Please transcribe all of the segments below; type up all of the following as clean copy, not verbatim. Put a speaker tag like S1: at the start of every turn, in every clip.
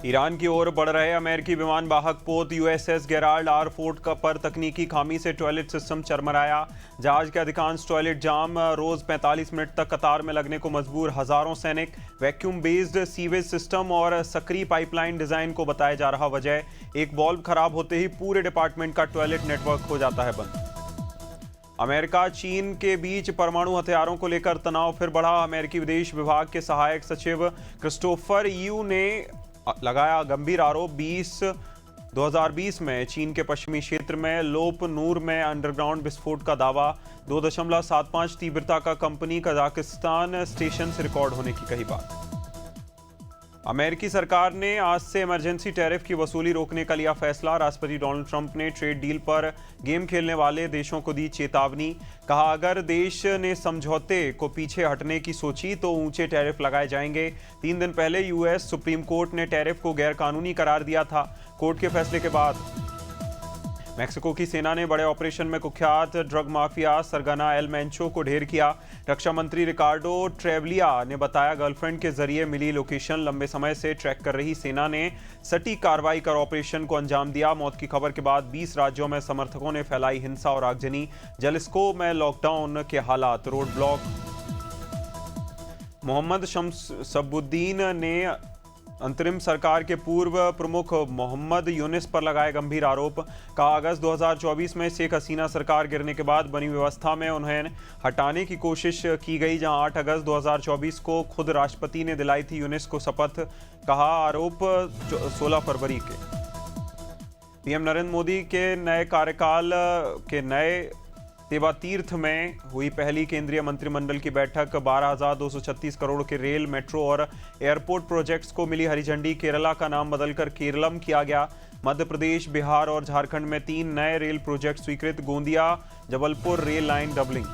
S1: Iran की ओर बढ़ रहे अमेरिकी विमान वाहक पोत यूएसएस गेराल्ड आर फोर्ट पर तकनीकी खामी से टॉयलेट सिस्टम चरमराया। जहाज के अधिकांश टॉयलेट जाम, रोज 45 मिनट तक कतार में लगने को मजबूर हजारों सैनिक। वैक्यूम बेस्ड सीवेज सिस्टम और सक्रिय पाइपलाइन डिजाइन को बताया जा रहा वजह। एक वाल्व खराब होते ही पूरे डिपार्टमेंट का टॉयलेट नेटवर्क हो जाता है बंद। अमेरिका चीन के बीच परमाणु हथियारों को लेकर तनाव फिर बढ़ा। अमेरिकी विदेश विभाग के सहायक सचिव क्रिस्टोफर यू ने लगाया गंभीर आरोप। 2020 में चीन के पश्चिमी क्षेत्र में लोप नूर में अंडरग्राउंड विस्फोट का दावा। 2.75 तीव्रता का कंपनी कजाकिस्तान स्टेशन से रिकॉर्ड होने की कही बात। अमेरिकी सरकार ने आज से इमरजेंसी टैरिफ की वसूली रोकने का लिया फैसला। राष्ट्रपति डोनाल्ड ट्रंप ने ट्रेड डील पर गेम खेलने वाले देशों को दी चेतावनी। कहा, अगर देश ने समझौते को पीछे हटने की सोची तो ऊंचे टैरिफ लगाए जाएंगे। 3 दिन पहले यूएस सुप्रीम कोर्ट ने टैरिफ को गैरकानूनी करार दिया था। कोर्ट के फैसले के बाद मेक्सिको की सेना ने बड़े ऑपरेशन में कुख्यात ड्रग माफिया सरगना एल मेंचो को ढेर किया। रक्षा मंत्री रिकार्डो ट्रेवलिया ने बताया, गर्लफ्रेंड के जरिए मिली लोकेशन लंबे समय से ट्रैक कर रही सेना ने सटीक कार्रवाई कर ऑपरेशन को अंजाम दिया। मौत की खबर के बाद 20 राज्यों में समर्थकों ने फैलाई हिंसा और आगजनी। जलिस्को में लॉकडाउन के हालात, रोड ब्लॉक। मोहम्मद शमसुद्दीन ने अंतरिम सरकार के पूर्व प्रमुख मोहम्मद यूनिस पर लगाए गंभीर आरोप। कहा, अगस्त 2024 में शेख हसीना सरकार गिरने के बाद बनी व्यवस्था में उन्हें हटाने की कोशिश की गई, जहां 8 अगस्त 2024 को खुद राष्ट्रपति ने दिलाई थी यूनिस को शपथ। कहा, आरोप 16 फरवरी के। पीएम नरेंद्र मोदी के नए कार्यकाल के नए सेवा तीर्थ में हुई पहली केंद्रीय मंत्रिमंडल की बैठक। 12,236 करोड़ के रेल, मेट्रो और एयरपोर्ट प्रोजेक्ट्स को मिली हरी झंडी। केरला का नाम बदलकर केरलम किया गया। मध्य प्रदेश, बिहार और झारखंड में 3 नए रेल प्रोजेक्ट स्वीकृत। Gondia Jabalpur rail line doubling.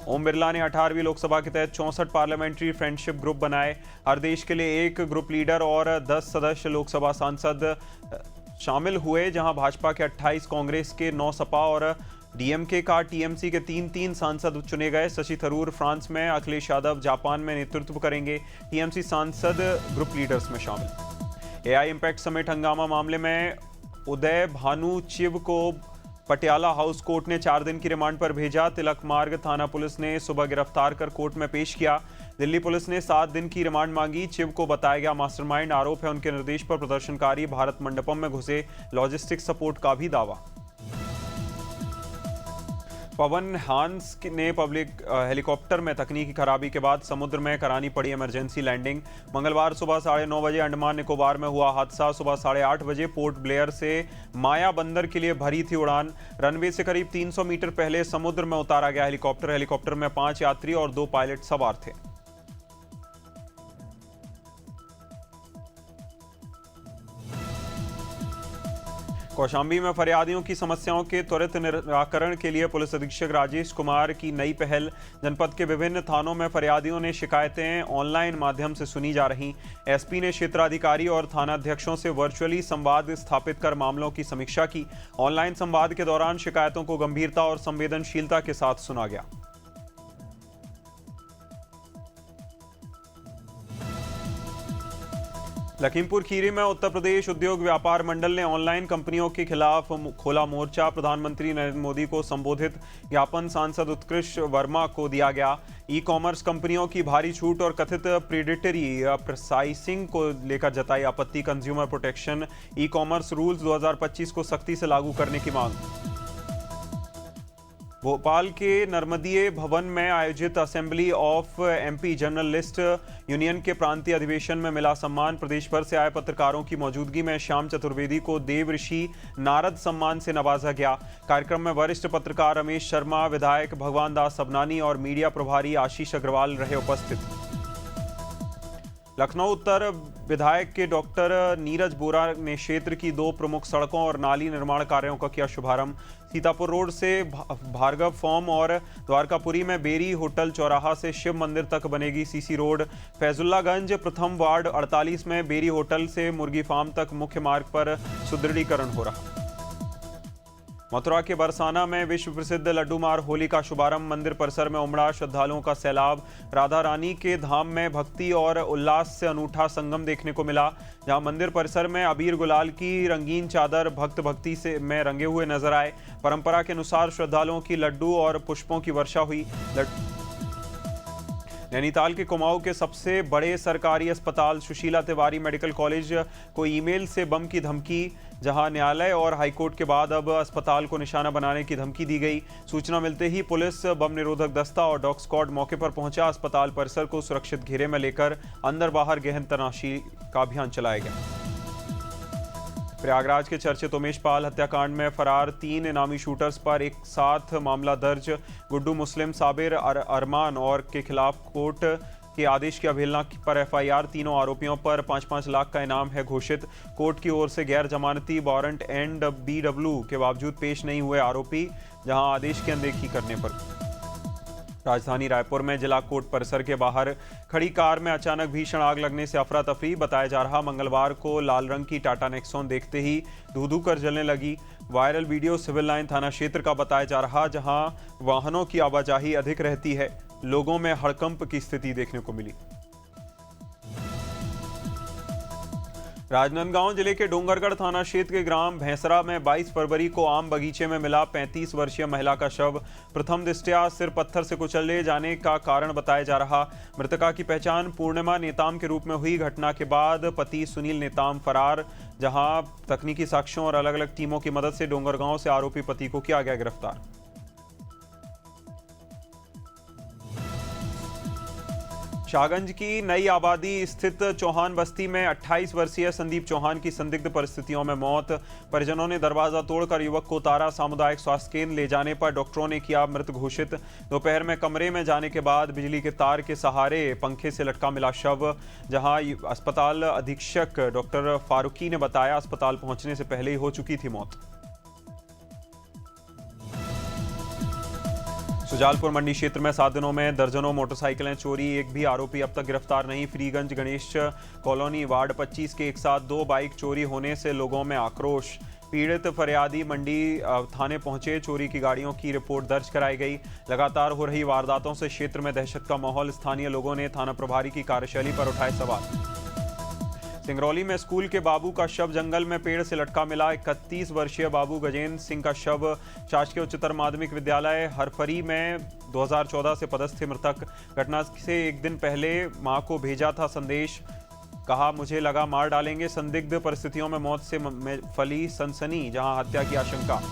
S1: Om Birla ने 18वीं लोकसभा के तहत 64 पार्लियामेंट्री फ्रेंडशिप ग्रुप बनाए। हर देश के लिए एक ग्रुप लीडर और 10 सदस्य लोकसभा सांसद शामिल हुए, जहां भाजपा के 28, कांग्रेस के 9, सपा और डीएमके का टीएमसी के 3 सांसद चुने गए। शशि थरूर फ्रांस में, अखिलेश यादव जापान में नेतृत्व करेंगे। टीएमसी सांसद ग्रुप लीडर्स में शामिल। एआई इम्पैक्ट समेत हंगामा मामले में उदय भानु चिव को पटियाला हाउस कोर्ट ने 4 दिन की रिमांड पर भेजा। तिलक मार्ग थाना पुलिस ने सुबह गिरफ्तार कर कोर्ट में पेश किया। दिल्ली पुलिस ने 7 दिन की रिमांड मांगी। चिव को बताया गया मास्टरमाइंड। आरोप है उनके निर्देश पर प्रदर्शनकारी भारत मंडपम में घुसे। लॉजिस्टिक सपोर्ट का भी दावा। पवन हांस ने पब्लिक हेलीकॉप्टर में तकनीकी खराबी के बाद समुद्र में करानी पड़ी इमरजेंसी लैंडिंग। मंगलवार सुबह 9:30 बजे अंडमान निकोबार में हुआ हादसा। सुबह 8:30 बजे पोर्ट ब्लेयर से माया बंदर के लिए भरी थी उड़ान। रनवे से करीब 300 मीटर पहले समुद्र में उतारा गया हेलीकॉप्टर में 5 यात्री और 2 पायलट सवार थे। कौशाम्बी में फरियादियों की समस्याओं के त्वरित निराकरण के लिए पुलिस अधीक्षक राजेश कुमार की नई पहल। जनपद के विभिन्न थानों में फरियादियों ने शिकायतें ऑनलाइन माध्यम से सुनी जा रही। एसपी ने क्षेत्राधिकारी और थानाध्यक्षों से वर्चुअली संवाद स्थापित कर मामलों की समीक्षा की। ऑनलाइन संवाद के दौरान शिकायतों को गंभीरता और संवेदनशीलता के साथ सुना गया। लखीमपुर खीरी में उत्तर प्रदेश उद्योग व्यापार मंडल ने ऑनलाइन कंपनियों के खिलाफ खोला मोर्चा। प्रधानमंत्री नरेंद्र मोदी को संबोधित ज्ञापन सांसद उत्कृष्ट वर्मा को दिया गया। ई कॉमर्स कंपनियों की भारी छूट और कथित प्रीडेटरी प्राइसिंग को लेकर जताई आपत्ति। Consumer protection e commerce rules 2025 को सख्ती से लागू करने की मांग। भोपाल के नर्मदीय भवन में आयोजित assembly of MP journalist union के प्रांतीय अधिवेशन में मिला सम्मान। प्रदेश भर से आए पत्रकारों की मौजूदगी में श्याम चतुर्वेदी को देव ऋषि नारद सम्मान से नवाजा गया। कार्यक्रम में वरिष्ठ पत्रकार रमेश शर्मा, विधायक भगवान दास सबनानी और मीडिया प्रभारी आशीष अग्रवाल रहे उपस्थित। लखनऊ उत्तर विधायक के डॉक्टर नीरज बोरा ने क्षेत्र की 2 प्रमुख सड़कों और नाली निर्माण कार्यों का किया शुभारंभ। सीतापुर रोड से भार्गव फॉर्म और द्वारकापुरी में बेरी होटल चौराहा से शिव मंदिर तक बनेगी सीसी रोड। फैजुल्लागंज प्रथम वार्ड 48 में बेरी होटल से मुर्गी फार्म तक मुख्य मार्ग पर सुदृढ़ीकरण हो रहा। मथुरा के बरसाना में विश्व प्रसिद्ध लड्डू मार होली का शुभारंभ। मंदिर परिसर में उमड़ा श्रद्धालुओं का सैलाब। राधा रानी के धाम में भक्ति और उल्लास से अनूठा संगम देखने को मिला, जहां मंदिर परिसर में अबीर गुलाल की रंगीन चादर भक्त भक्ति से में रंगे हुए नजर आए। परंपरा के अनुसार श्रद्धालुओं की लड्डू और पुष्पों की वर्षा हुई। नैनीताल के कुमाऊं के सबसे बड़े सरकारी अस्पताल सुशीला तिवारी मेडिकल कॉलेज को ईमेल से बम की धमकी। जहां न्यायालय और हाईकोर्ट के बाद अब अस्पताल को निशाना बनाने की धमकी दी गई। सूचना मिलते ही पुलिस, बम निरोधक दस्ता और डॉग स्क्वाड मौके पर पहुंचा। अस्पताल परिसर को सुरक्षित घेरे में लेकर अंदर बाहर गहन तलाशी का अभियान चलाया गया। प्रयागराज के चर्चित उमेश पाल हत्याकांड में फरार 3 इनामी शूटर्स पर एक साथ मामला दर्ज। गुड्डू मुस्लिम, साबिर अरमान और के खिलाफ कोर्ट के आदेश की अवहेलना पर एफआईआर। तीनों आरोपियों पर 5-5 लाख का इनाम है घोषित। कोर्ट की ओर से गैर जमानती वारंट एंड BW के बावजूद पेश नहीं हुए आरोपी, जहां आदेश की अनदेखी करने पर। राजधानी रायपुर में जिला कोर्ट परिसर के बाहर खड़ी कार में अचानक भीषण आग लगने से अफरा तफरी। बताया जा रहा मंगलवार को लाल रंग की टाटा नेक्सॉन देखते ही धू धू कर जलने लगी। वायरल वीडियो सिविल लाइन थाना क्षेत्र का बताया जा रहा, जहां वाहनों की आवाजाही अधिक रहती है। लोगों में हड़कंप की स्थिति देखने को मिली। राजनांदगांव जिले के डोंगरगढ़ थाना क्षेत्र के ग्राम भैंसरा में 22 फरवरी को आम बगीचे में मिला 35 वर्षीय महिला का शव। प्रथम दृष्टया सिर पत्थर से कुचले जाने का कारण बताया जा रहा। मृतका की पहचान पूर्णिमा नेताम के रूप में हुई। घटना के बाद पति सुनील नेताम फरार, जहां तकनीकी साक्ष्यों और अलग अलग टीमों की मदद से डोंगरगांव से आरोपी पति को किया गया गिरफ्तार। शाहगंज की नई आबादी स्थित चौहान बस्ती में 28 वर्षीय संदीप चौहान की संदिग्ध परिस्थितियों में मौत। परिजनों ने दरवाजा तोड़कर युवक को उतारा। सामुदायिक स्वास्थ्य केंद्र ले जाने पर डॉक्टरों ने किया मृत घोषित। दोपहर में कमरे में जाने के बाद बिजली के तार के सहारे पंखे से लटका मिला शव, जहां अस्पताल अधीक्षक डॉक्टर फारूकी ने बताया अस्पताल पहुंचने से पहले ही हो चुकी थी मौत। सुजालपुर मंडी क्षेत्र में 7 दिनों में दर्जनों मोटरसाइकिलें चोरी, एक भी आरोपी अब तक गिरफ्तार नहीं। फ्रीगंज गणेश कॉलोनी वार्ड 25 के एक साथ 2 बाइक चोरी होने से लोगों में आक्रोश। पीड़ित फरियादी मंडी थाने पहुंचे। चोरी की गाड़ियों की रिपोर्ट दर्ज कराई गई। लगातार हो रही वारदातों से क्षेत्र में दहशत का माहौल। स्थानीय लोगों ने थाना प्रभारी की कार्यशैली पर उठाए सवाल। सिंगरौली में स्कूल के बाबू का शव जंगल में पेड़ से लटका मिला। 31 वर्षीय बाबू गजेंद्र सिंह का शव शासकीय उच्चतर माध्यमिक विद्यालय हरफरी में 2014 से पदस्थ थे मृतक। घटना से एक दिन पहले मां को भेजा था संदेश, कहा मुझे लगा मार डालेंगे। संदिग्ध परिस्थितियों में मौत से फली सनसनी, जहां हत्या की आशंका।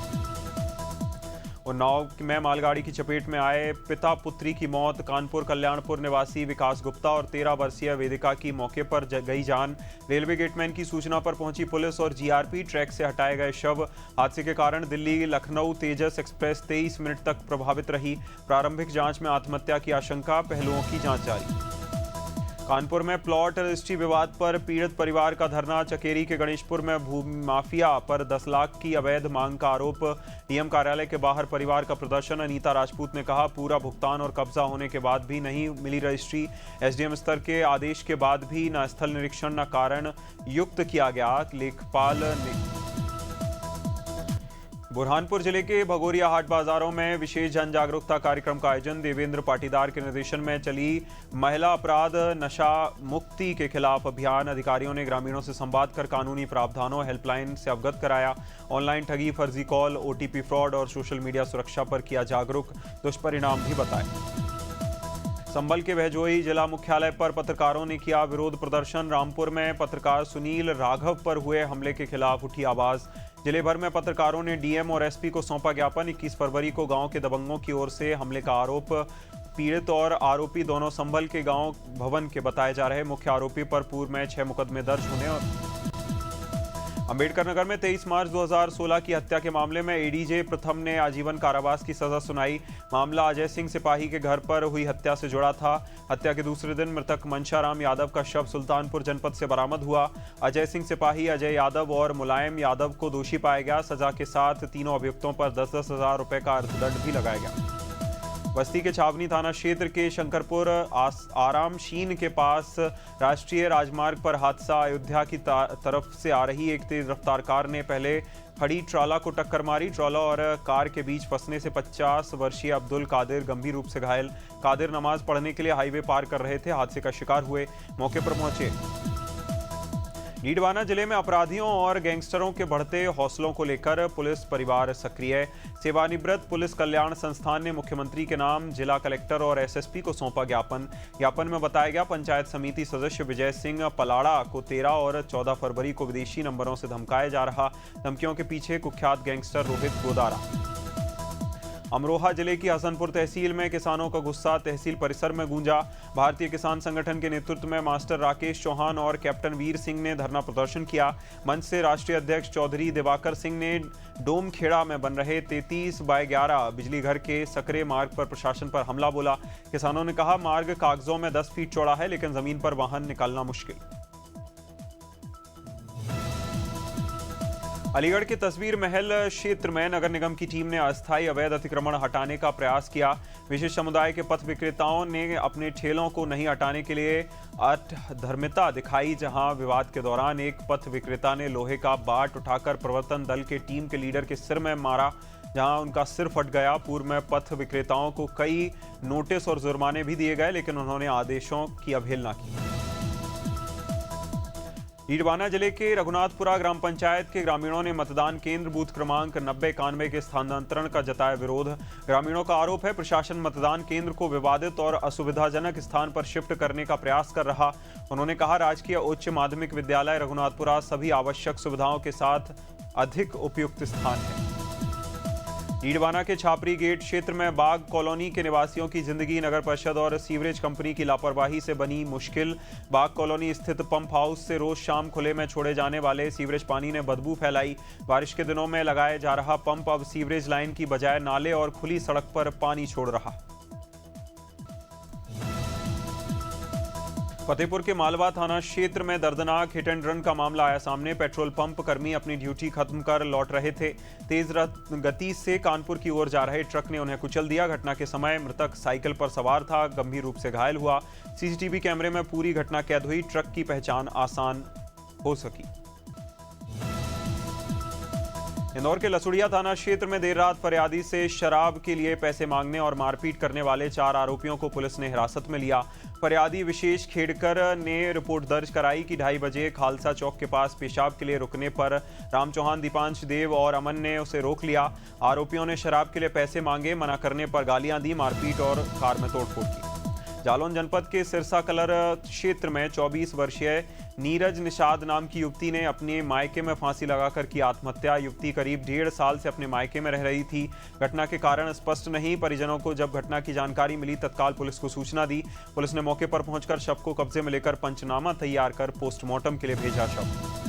S1: उन्नाव में मालगाड़ी की चपेट में आए पिता पुत्री की मौत। कानपुर कल्याणपुर निवासी विकास गुप्ता और 13 वर्षीय वेदिका की मौके पर गई जान। रेलवे गेटमैन की सूचना पर पहुंची पुलिस और जीआरपी ट्रैक से हटाए गए शव। हादसे के कारण दिल्ली लखनऊ तेजस एक्सप्रेस 23 मिनट तक प्रभावित रही। प्रारंभिक जांच में आत्महत्या की आशंका, पहलुओं की जांच जारी। कानपुर में प्लॉट रजिस्ट्री विवाद पर पीड़ित परिवार का धरना। चकेरी के गणेशपुर में भूमि माफिया पर 10 लाख की अवैध मांग का आरोप। डीएम कार्यालय के बाहर परिवार का प्रदर्शन। अनीता राजपूत ने कहा पूरा भुगतान और कब्जा होने के बाद भी नहीं मिली रजिस्ट्री। एसडीएम स्तर के आदेश के बाद भी न स्थल निरीक्षण न कारण युक्त किया गया। लेखपाल ने बुरहानपुर जिले के भगोरिया हाट बाजारों में विशेष जन जागरूकता कार्यक्रम का आयोजन। देवेंद्र पाटीदार के निर्देशन में चली महिला अपराध नशा मुक्ति के खिलाफ अभियान। अधिकारियों ने ग्रामीणों से संवाद कर कानूनी प्रावधानों, हेल्पलाइन से अवगत कराया। ऑनलाइन ठगी, फर्जी कॉल, ओटीपी फ्रॉड और सोशल मीडिया सुरक्षा पर किया जागरूक। दुष्परिणाम भी बताए। संभल के बहजोई जिला मुख्यालय पर पत्रकारों ने किया विरोध प्रदर्शन। रामपुर में पत्रकार सुनील राघव पर हुए हमले के खिलाफ उठी आवाज। जिले भर में पत्रकारों ने डीएम और एसपी को सौंपा ज्ञापन। 21 फरवरी को गांव के दबंगों की ओर से हमले का आरोप। पीड़ित और आरोपी दोनों संभल के गांव भवन के बताए जा रहे। मुख्य आरोपी पर पूर्व में 6 मुकदमे दर्ज होने और अंबेडकर नगर में 23 मार्च 2016 की हत्या के मामले में एडीजे प्रथम ने आजीवन कारावास की सजा सुनाई। मामला अजय सिंह सिपाही के घर पर हुई हत्या से जुड़ा था। हत्या के दूसरे दिन मृतक मनशाराम यादव का शव सुल्तानपुर जनपद से बरामद हुआ। अजय सिंह सिपाही, अजय यादव और मुलायम यादव को दोषी पाया गया। सजा के साथ तीनों अभियुक्तों पर 10-10 हज़ार रुपए का अर्थदंड भी लगाया गया। बस्ती के छावनी थाना क्षेत्र के शंकरपुर आरामशीन के पास राष्ट्रीय राजमार्ग पर हादसा। अयोध्या की तरफ से आ रही एक तेज रफ्तार कार ने पहले खड़ी ट्राला को टक्कर मारी। ट्राला और कार के बीच फंसने से 50 वर्षीय अब्दुल कादिर गंभीर रूप से घायल। कादिर नमाज पढ़ने के लिए हाईवे पार कर रहे थे, हादसे का शिकार हुए। मौके पर पहुंचे नीडवाना जिले में अपराधियों और गैंगस्टरों के बढ़ते हौसलों को लेकर पुलिस परिवार सक्रिय। सेवानिवृत्त पुलिस कल्याण संस्थान ने मुख्यमंत्री के नाम जिला कलेक्टर और एसएसपी को सौंपा ज्ञापन में बताया गया पंचायत समिति सदस्य विजय सिंह पलाड़ा को 13 और 14 फरवरी को विदेशी नंबरों से धमकाया जा रहा। धमकियों के पीछे कुख्यात गैंगस्टर रोहित गोदारा। अमरोहा जिले की हसनपुर तहसील में किसानों का गुस्सा तहसील परिसर में गूंजा। भारतीय किसान संगठन के नेतृत्व में मास्टर राकेश चौहान और कैप्टन वीर सिंह ने धरना प्रदर्शन किया। मंच से राष्ट्रीय अध्यक्ष चौधरी दिवाकर सिंह ने डोमखेड़ा में बन रहे 33/11 बिजली घर के सकरे मार्ग पर प्रशासन पर हमला बोला। किसानों ने कहा मार्ग कागजों में 10 फीट चौड़ा है, लेकिन जमीन पर वाहन निकालना मुश्किल। अलीगढ़ के तस्वीर महल क्षेत्र में नगर निगम की टीम ने अस्थायी अवैध अतिक्रमण हटाने का प्रयास किया। विशेष समुदाय के पथ विक्रेताओं ने अपने ठेलों को नहीं हटाने के लिए अधर्मिता दिखाई। जहां विवाद के दौरान एक पथ विक्रेता ने लोहे का बाट उठाकर प्रवर्तन दल के टीम के लीडर के सिर में मारा, जहां उनका सिर फट गया। पूर्व में पथ विक्रेताओं को कई नोटिस और जुर्माने भी दिए गए, लेकिन उन्होंने आदेशों की अवहेलना की। नीडवाना जिले के रघुनाथपुरा ग्राम पंचायत के ग्रामीणों ने मतदान केंद्र बूथ क्रमांक 90-91 के स्थानांतरण का जताया विरोध। ग्रामीणों का आरोप है प्रशासन मतदान केंद्र को विवादित और असुविधाजनक स्थान पर शिफ्ट करने का प्रयास कर रहा। उन्होंने कहा राजकीय उच्च माध्यमिक विद्यालय रघुनाथपुरा सभी आवश्यक सुविधाओं के साथ अधिक उपयुक्त स्थान है। नीडवाना के छापरी गेट क्षेत्र में बाग कॉलोनी के निवासियों की जिंदगी नगर परिषद और सीवरेज कंपनी की लापरवाही से बनी मुश्किल। बाग कॉलोनी स्थित पंप हाउस से रोज शाम खुले में छोड़े जाने वाले सीवरेज पानी ने बदबू फैलाई। बारिश के दिनों में लगाया जा रहा पंप अब सीवरेज लाइन की बजाय नाले और खुली सड़क पर पानी छोड़ रहा। फतेहपुर के मालवा थाना क्षेत्र में दर्दनाक हिट एंड रन का मामला आया सामने। पेट्रोल पंप कर्मी अपनी ड्यूटी खत्म कर लौट रहे थे। तेज गति से कानपुर की ओर जा रहे ट्रक ने उन्हें कुचल दिया। घटना के समय मृतक साइकिल पर सवार था, गंभीर रूप से घायल हुआ। सीसीटीवी कैमरे में पूरी घटना कैद हुई। ट्रक की पहचान आसान हो सकी। इंदौर के लसुड़िया थाना क्षेत्र में देर रात फरियादी से शराब के लिए पैसे मांगने और मारपीट करने वाले 4 आरोपियों को पुलिस ने हिरासत में लिया। फरियादी विशेष खेड़कर ने रिपोर्ट दर्ज कराई कि 2:30 बजे खालसा चौक के पास पेशाब के लिए रुकने पर राम चौहान, दीपांश देव और अमन ने उसे रोक लिया। आरोपियों ने शराब के लिए पैसे मांगे, मना करने पर गालियां दी, मारपीट और कार में तोड़फोड़ की। जालौन जनपद के सिरसा कलर क्षेत्र में 24 वर्षीय नीरज निषाद नाम की युवती ने अपने मायके में फांसी लगाकर की आत्महत्या। युवती करीब 1.5 साल से अपने मायके में रह रही थी। घटना के कारण स्पष्ट नहीं। परिजनों को जब घटना की जानकारी मिली तत्काल पुलिस को सूचना दी। पुलिस ने मौके पर पहुंचकर शव को कब्जे में लेकर पंचनामा तैयार कर पोस्टमार्टम के लिए भेजा। शव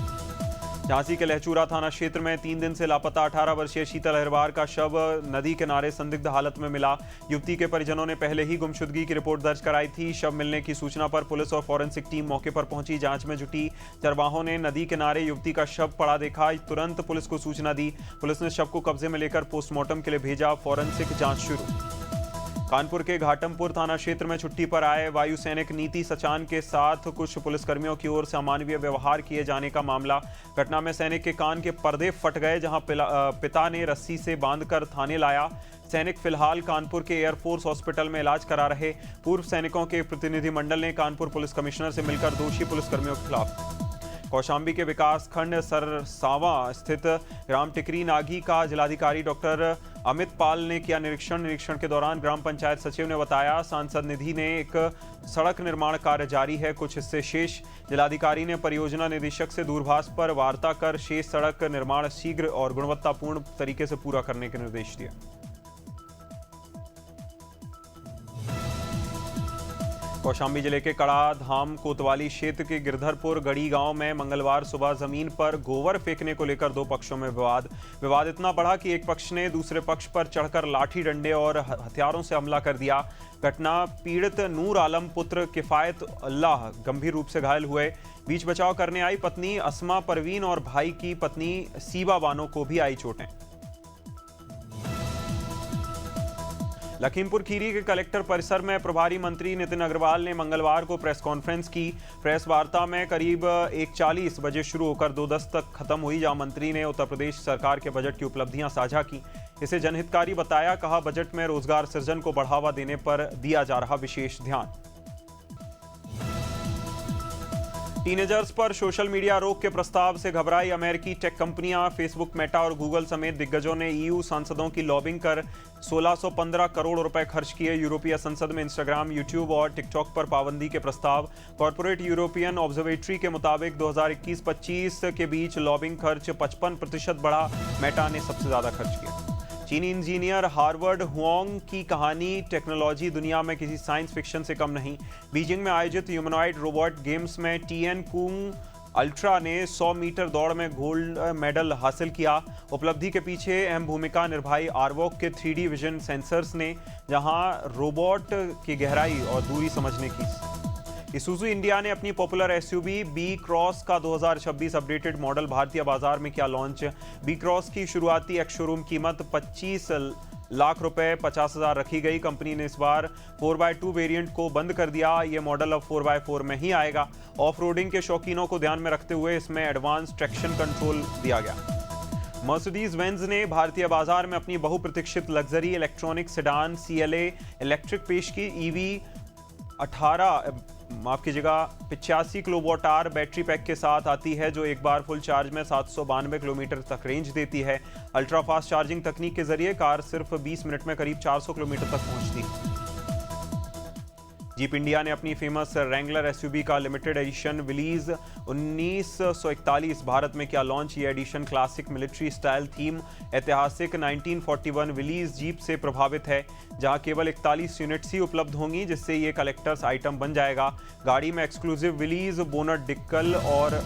S1: झांसी के लहचूरा थाना क्षेत्र में 3 दिन से लापता 18 वर्षीय शीतल अहिरवार का शव नदी किनारे संदिग्ध हालत में मिला। युवती के परिजनों ने पहले ही गुमशुदगी की रिपोर्ट दर्ज कराई थी। शव मिलने की सूचना पर पुलिस और फॉरेंसिक टीम मौके पर पहुंची, जांच में जुटी। चरवाहों ने नदी किनारे युवती का शव पड़ा देखा, तुरंत पुलिस को सूचना दी। पुलिस ने शव को कब्जे में लेकर पोस्टमार्टम के लिए भेजा। फॉरेंसिक जांच शुरू। कानपुर के घाटमपुर थाना क्षेत्र में छुट्टी पर आए वायु सैनिक नीति सचान के साथ कुछ पुलिसकर्मियों की ओर से अमानवीय व्यवहार किए जाने का मामला। घटना में सैनिक के कान के पर्दे फट गए, जहां पिता ने रस्सी से बांधकर थाने लाया। सैनिक फिलहाल कानपुर के एयरफोर्स हॉस्पिटल में इलाज करा रहे। पूर्व सैनिकों के प्रतिनिधिमंडल ने कानपुर पुलिस कमिश्नर से मिलकर दोषी पुलिसकर्मियों के खिलाफ। कौशाम्बी के विकास खंड सरसावा स्थित ग्राम टिकरी नागी का जिलाधिकारी डॉक्टर अमित पाल ने किया निरीक्षण के दौरान ग्राम पंचायत सचिव ने बताया सांसद निधि ने एक सड़क निर्माण कार्य जारी है, कुछ हिस्से शेष। जिलाधिकारी ने परियोजना निदेशक से दूरभाष पर वार्ता कर शेष सड़क निर्माण शीघ्र और गुणवत्तापूर्ण तरीके से पूरा करने के निर्देश दिए। कौशाम्बी जिले के कड़ा धाम कोतवाली क्षेत्र के गिरधरपुर गढ़ी गांव में मंगलवार सुबह जमीन पर गोबर फेंकने को लेकर 2 पक्षों में विवाद इतना बढ़ा कि एक पक्ष ने दूसरे पक्ष पर चढ़कर लाठी डंडे और हथियारों से हमला कर दिया। घटना पीड़ित नूर आलम पुत्र किफायत अल्लाह गंभीर रूप से घायल हुए। बीच बचाव करने आई पत्नी अस्मा परवीन और भाई की पत्नी सीबा बानो को भी आई चोटें। लखीमपुर खीरी के कलेक्टर परिसर में प्रभारी मंत्री नितिन अग्रवाल ने मंगलवार को प्रेस कॉन्फ्रेंस की। प्रेस वार्ता में करीब 1:40 बजे शुरू होकर 2:10 तक खत्म हुई, जहां मंत्री ने उत्तर प्रदेश सरकार के बजट की उपलब्धियां साझा की। इसे जनहितकारी बताया। कहा, बजट में रोजगार सृजन को बढ़ावा देने पर दिया जा रहा विशेष ध्यान। टीनेजर्स पर सोशल मीडिया रोक के प्रस्ताव से घबराई अमेरिकी टेक कंपनियां। फेसबुक, मेटा और गूगल समेत दिग्गजों ने ईयू सांसदों की लॉबिंग कर 1615 करोड़ रुपए खर्च किए। यूरोपीय संसद में इंस्टाग्राम, यूट्यूब और टिकटॉक पर पाबंदी के प्रस्ताव। कॉर्पोरेट यूरोपियन ऑब्जर्वेटरी के मुताबिक 2021-25 के बीच लॉबिंग खर्च 55% बढ़ा। मेटा ने सबसे ज्यादा खर्च किया। चीनी इंजीनियर हार्वर्ड हुआंग की कहानी टेक्नोलॉजी दुनिया में किसी साइंस फिक्शन से कम नहीं। बीजिंग में आयोजित ह्यूमनॉइड रोबोट गेम्स में टीएन कुंग अल्ट्रा ने 100 मीटर दौड़ में गोल्ड मेडल हासिल किया। उपलब्धि के पीछे अहम भूमिका निभाई आरवॉक के 3D विजन सेंसर्स ने, जहां रोबोट की गहराई और दूरी समझने की। इसुजू इंडिया ने अपनी पॉपुलर एसयूवी बी क्रॉस का 2026 अपडेटेड मॉडल भारतीय बाजार में किया लॉन्च। बी क्रॉस की शुरुआती एक्स शोरूम कीमत 25 लाख रुपए 50,000 रखी गई। कंपनी ने इस बार 4x2 वेरिएंट को बंद कर दिया। ये मॉडल अब 4x4 में ही आएगा। ऑफ रोडिंग के शौकीनों को ध्यान में रखते हुए इसमें एडवांस ट्रैक्शन कंट्रोल दिया गया। मर्सिडीज बेंज ने भारतीय बाजार में अपनी बहुप्रतीक्षित luxury electronic sedan CLA electric पेश की। EV 85 kilowatt hour battery pack के साथ आती है, जो एक बार फुल चार्ज में 792 किलोमीटर तक रेंज देती है। अल्ट्रा फास्ट चार्जिंग तकनीक के जरिए कार सिर्फ 20 मिनट में करीब 400 किलोमीटर तक पहुंचती है। जीप इंडिया ने अपनी फेमस रैंगलर एसयूवी का लिमिटेड एडिशन विलीज 1941 भारत में किया लॉन्च। ये edition classic military style theme ऐतिहासिक 1941 विलीज जीप से प्रभावित है, जहां केवल 41 यूनिट्स ही उपलब्ध होंगी, जिससे ये कलेक्टर्स आइटम बन जाएगा। गाड़ी में एक्सक्लूसिव विलीज, बोनट डिक्कल और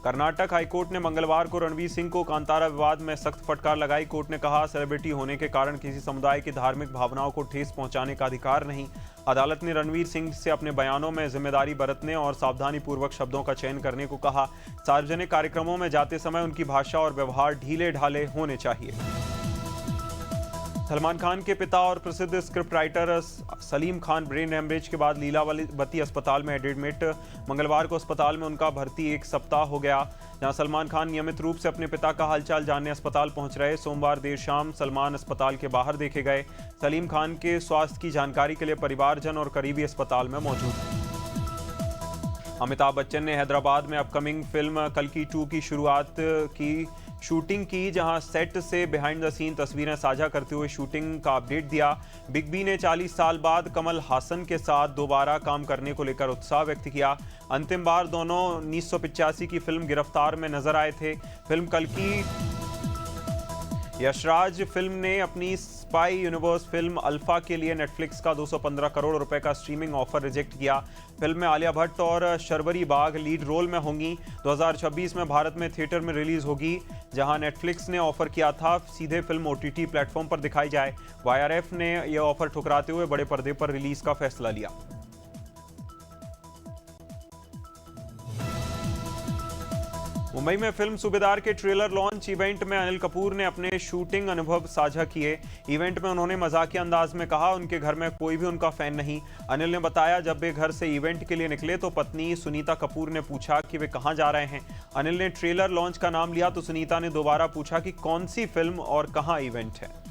S1: कर्नाटक हाईकोर्ट ने मंगलवार को रणवीर सिंह को कांतारा विवाद में सख्त फटकार लगाई। कोर्ट ने कहा, सेलिब्रिटी होने के कारण किसी समुदाय की धार्मिक भावनाओं को ठेस पहुंचाने का अधिकार नहीं। अदालत ने रणवीर सिंह से अपने बयानों में जिम्मेदारी बरतने और सावधानीपूर्वक शब्दों का चयन करने को कहा। सार्वजनिक कार्यक्रमों में जाते समय उनकी भाषा और व्यवहार ढीले ढाले होने चाहिए। सलमान खान के पिता और प्रसिद्ध script writer Salim Khan brain haemorrhage के बाद लीलावती अस्पताल में एडमिट। मंगलवार को अस्पताल में उनका भर्ती 1 सप्ताह हो गया, जहां सलमान खान नियमित रूप से अपने पिता का हालचाल जानने अस्पताल पहुंच रहे। सोमवार देर शाम सलमान अस्पताल के बाहर देखे गए। सलीम खान के स्वास्थ्य की जानकारी के लिए परिवारजन और करीबी अस्पताल में मौजूद हैं। अमिताभ बच्चन ने हैदराबाद में अपकमिंग फिल्म कल्कि 2 की शुरुआत की शूटिंग की, जहां सेट से बिहाइंड द सीन तस्वीरें साझा करते हुए शूटिंग का अपडेट दिया। बिग बी ने 40 साल बाद कमल हासन के साथ दोबारा काम करने को लेकर उत्साह व्यक्त किया। अंतिम बार दोनों 1985 की फिल्म गिरफ्तार में नजर आए थे। फिल्म कल्कि यशराज फिल्म ने अपनी स्पाई यूनिवर्स फिल्म अल्फा के लिए नेटफ्लिक्स का 215 करोड़ रुपए का स्ट्रीमिंग ऑफर रिजेक्ट किया। फिल्म में आलिया भट्ट और शर्वरी बाग लीड रोल में होंगी। 2026 में भारत में थिएटर में रिलीज होगी, जहां नेटफ्लिक्स ने ऑफर किया था सीधे फिल्म OTT प्लेटफॉर्म पर दिखाई जाए। YRF ने यह ऑफर ठुकराते हुए बड़े पर्दे पर रिलीज का फैसला लिया। मुंबई में फिल्म सूबेदार के ट्रेलर लॉन्च इवेंट में अनिल कपूर ने अपने शूटिंग अनुभव साझा किए। इवेंट में उन्होंने मजाकिया अंदाज में कहा, उनके घर में कोई भी उनका फैन नहीं। अनिल ने बताया, जब वे घर से इवेंट के लिए निकले तो पत्नी सुनीता कपूर ने पूछा कि वे कहां जा रहे हैं। अनिल ने ट्रेलर लॉन्च का नाम लिया तो सुनीता ने दोबारा पूछा कि कौन सी फिल्म और कहां इवेंट है।